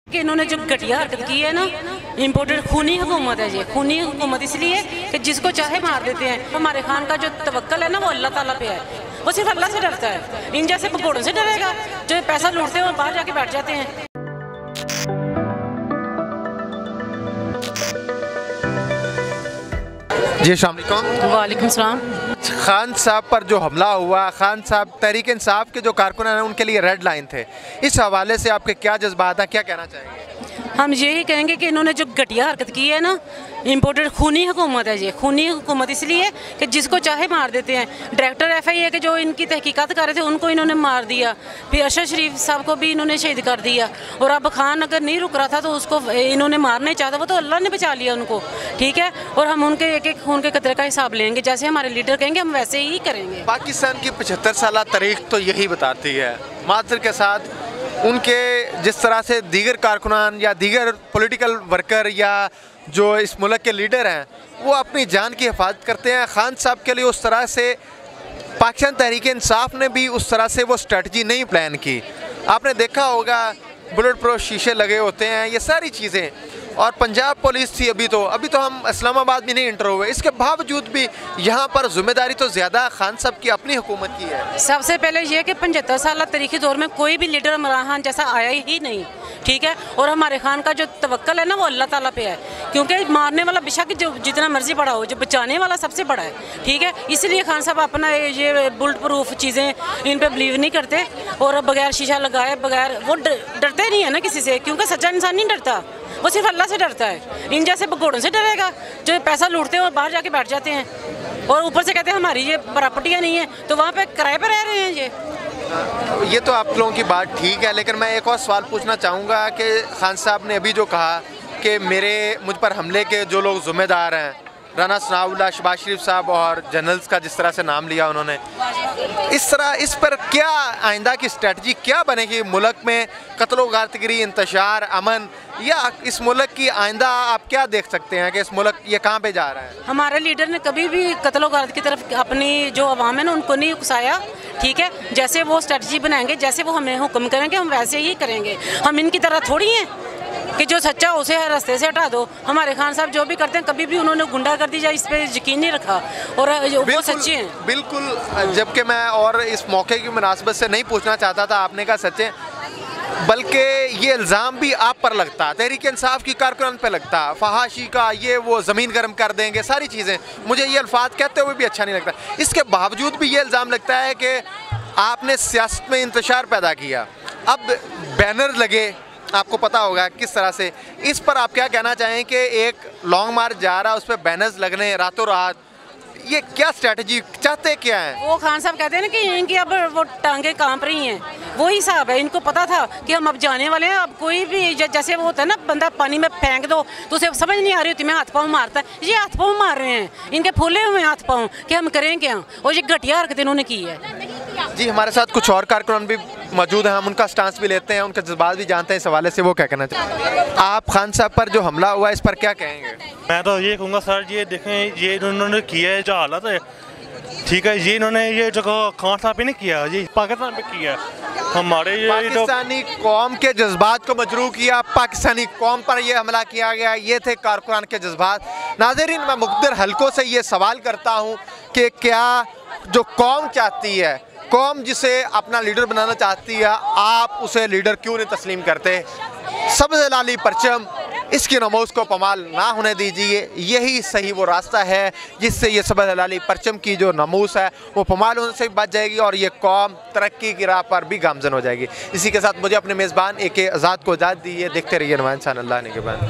कि इन्होंने जो घटिया हरकत की है ना, इम्पोर्टेड खूनी हुकूमत है। ये खूनी हुकूमत इसलिए कि जिसको चाहे मार देते हैं। हमारे खान का जो तवक्कल है ना, वो अल्लाह ताला पे है। वो सिर्फ अल्लाह से डरता है। इन जैसे भगोड़ों से डरेगा जो पैसा लूटते हैं वो बाहर जाके बैठ जाते हैं। जी अस्सलाम वालेकुम। वालेकुम सलाम। खान साहब पर जो हमला हुआ, खान साहब तहरीक इंसाफ के जो कारकुन हैं उनके लिए रेड लाइन थे। इस हवाले से आपके क्या जज्बात हैं, क्या कहना चाहेंगे? हम यही कहेंगे कि इन्होंने जो घटिया हरकत की है ना, इम्पोर्टेड खूनी हुकूमत है। ये खूनी हुकूमत इसलिए कि जिसको चाहे मार देते हैं। डायरेक्टर FIA के जो इनकी तहकीकात कर रहे थे उनको इन्होंने मार दिया। फिर अरशद शरीफ साहब को भी इन्होंने शहीद कर दिया। और अब खान अगर नहीं रुक रहा था तो उसको इन्होंने मारना ही चाहता, वो तो अल्लाह ने बचा लिया उनको। ठीक है, और हम उनके एक एक खून के कतरे का हिसाब लेंगे। जैसे हमारे लीडर कहेंगे हम वैसे ही करेंगे। पाकिस्तान की 75 साल तारीख तो यही बताती है। मात्र के साथ उनके जिस तरह से दीगर कारकुनान या दीगर पॉलिटिकल वर्कर या जो इस मुल्क के लीडर हैं वो अपनी जान की हिफाजत करते हैं, खान साहब के लिए उस तरह से पाकिस्तान तहरीक इंसाफ ने भी उस तरह से वो स्ट्रेटजी नहीं प्लान की। आपने देखा होगा बुलेट प्रूफ शीशे लगे होते हैं, ये सारी चीज़ें। और पंजाब पुलिस थी अभी तो हम इस्लामाबाद भी नहीं इंटर हुए, इसके बावजूद भी यहाँ पर जिम्मेदारी तो ज़्यादा खान साहब की अपनी हुकूमत की है। सबसे पहले ये कि 75 साल तारीखी दौर में कोई भी लीडर इमरान खान जैसा आया ही नहीं। ठीक है, और हमारे खान का जो तवक्कल है ना, वो अल्लाह ताला पे है। क्योंकि मारने वाला बेशक जो जितना मर्जी बड़ा हो, जो बचाने वाला सबसे बड़ा है। ठीक है, इसलिए खान साहब अपना ये बुलेट प्रूफ चीज़ें इन पर बिलीव नहीं करते और बगैर शीशा लगाए बगैर वो डरते नहीं है ना किसी से। क्योंकि सच्चा इंसान नहीं डरता, वो सिर्फ अल्लाह से डरता है। इन जैसे भगोड़ों से डरेगा जो पैसा लूटते हैं और बाहर जाके बैठ जाते हैं। और ऊपर से कहते हैं हमारी ये प्रॉपर्टियाँ नहीं है, तो वहाँ पे किराए पे रह रहे हैं। ये तो आप लोगों की बात ठीक है, लेकिन मैं एक और सवाल पूछना चाहूँगा कि खान साहब ने अभी जो कहा कि मुझ पर हमले के जो लोग ज़िम्मेदार हैं, राना सनाउल्लाह, शहबाज शरीफ साहब और जनरल्स का जिस तरह से नाम लिया उन्होंने, इस पर क्या आइंदा की स्ट्रेटजी क्या बनेगी? मुल्क में कत्ल गारतगिरी, इंतशार, अमन, या इस मुल्क की आइंदा आप क्या देख सकते हैं कि इस मुल्क ये कहाँ पे जा रहा है? हमारे लीडर ने कभी भी कत्ल गारत की तरफ अपनी जो अवाम है ना उनको नहीं उकसाया। ठीक है, जैसे वो स्ट्रेटजी बनाएंगे, जैसे वो हमें हुक्म करेंगे हम वैसे ही करेंगे। हम इनकी तरह थोड़ी हैं कि जो सच्चा उसे रास्ते से हटा दो। हमारे खान साहब जो भी करते हैं, कभी भी उन्होंने गुंडागर्दी या इस पर यकीन नहीं रखा और वो सच्चे हैं बिल्कुल। जबकि मैं और इस मौके की मुनासबत से नहीं पूछना चाहता था, आपने कहा सच्चे, बल्कि ये इल्ज़ाम भी आप पर लगता, तहरीक इंसाफ की कारकुनान पे लगता, फहाशी का, ये वो ज़मीन गर्म कर देंगे, सारी चीज़ें। मुझे ये अल्फाज कहते हुए भी अच्छा नहीं लगता। इसके बावजूद भी ये इल्ज़ाम लगता है कि आपने सियासत में इंतशार पैदा किया। अब बैनर लगे, आपको पता होगा किस तरह से, इस पर आप क्या कहना चाहें कि एक लॉन्ग मार्च जा रहा है, उस पर बैनर्स लगने रातों रात, ये क्या स्ट्रेटजी चाहते क्या हैं? वो खान साहब कहते हैं ना कि इनकी अब वो टांगे कांप रही हैं, वही हिसाब है। इनको पता था कि हम अब जाने वाले हैं। अब कोई भी जैसे वो होता है ना, बंदा पानी में फेंक दो तो उसे समझ नहीं आ रही होती, मैं हाथ पाँव मारता है। ये हाथ पाँव मार रहे हैं, इनके फूले हुए हाथ पाँव कि हम करें क्या। और ये घटिया हरकत इन्होंने की है। जी, हमारे साथ कुछ और कारकुनान भी मौजूद हैं, हम उनका स्टांस भी लेते हैं, उनके जज्बात भी जानते हैं। इस हवाले से वो क्या कहना चाहते हैं? आप खान साहब पर जो हमला हुआ इस पर क्या कहेंगे? मैं तो ये कहूँगा सर, ये देखें, ये इन्होंने किया है जो हालत है, ठीक है, ये इन्होंने ये जो खान साहब ने किया, ये पाकिस्तान पे किया, हमारे ये पाकिस्तानी कौम के जज्बात को मजरूह किया, पाकिस्तानी कौम पर यह हमला किया गया। ये थे कारकुनान के जज्बात। नाज़रीन, मैं मुख्तलिफ हलकों से ये सवाल करता हूँ कि क्या जो कौम चाहती है, कौम जिसे अपना लीडर बनाना चाहती है, आप उसे लीडर क्यों नहीं तस्लीम करते? सबसे लाली परचम, इसकी नमूज़ को पमाल ना होने दीजिए। यही सही वो रास्ता है जिससे ये सबसे लाली परचम की जो नमूज़ है वो पमाल होने से बच जाएगी और ये कौम तरक्की की राह पर भी गामज़न हो जाएगी। इसी के साथ मुझे अपने मेज़बान AK आज़ाद को इजाज़त दीजिए। देखते रहिए नुमाइंद इंसान अल्लाह ने के बाद।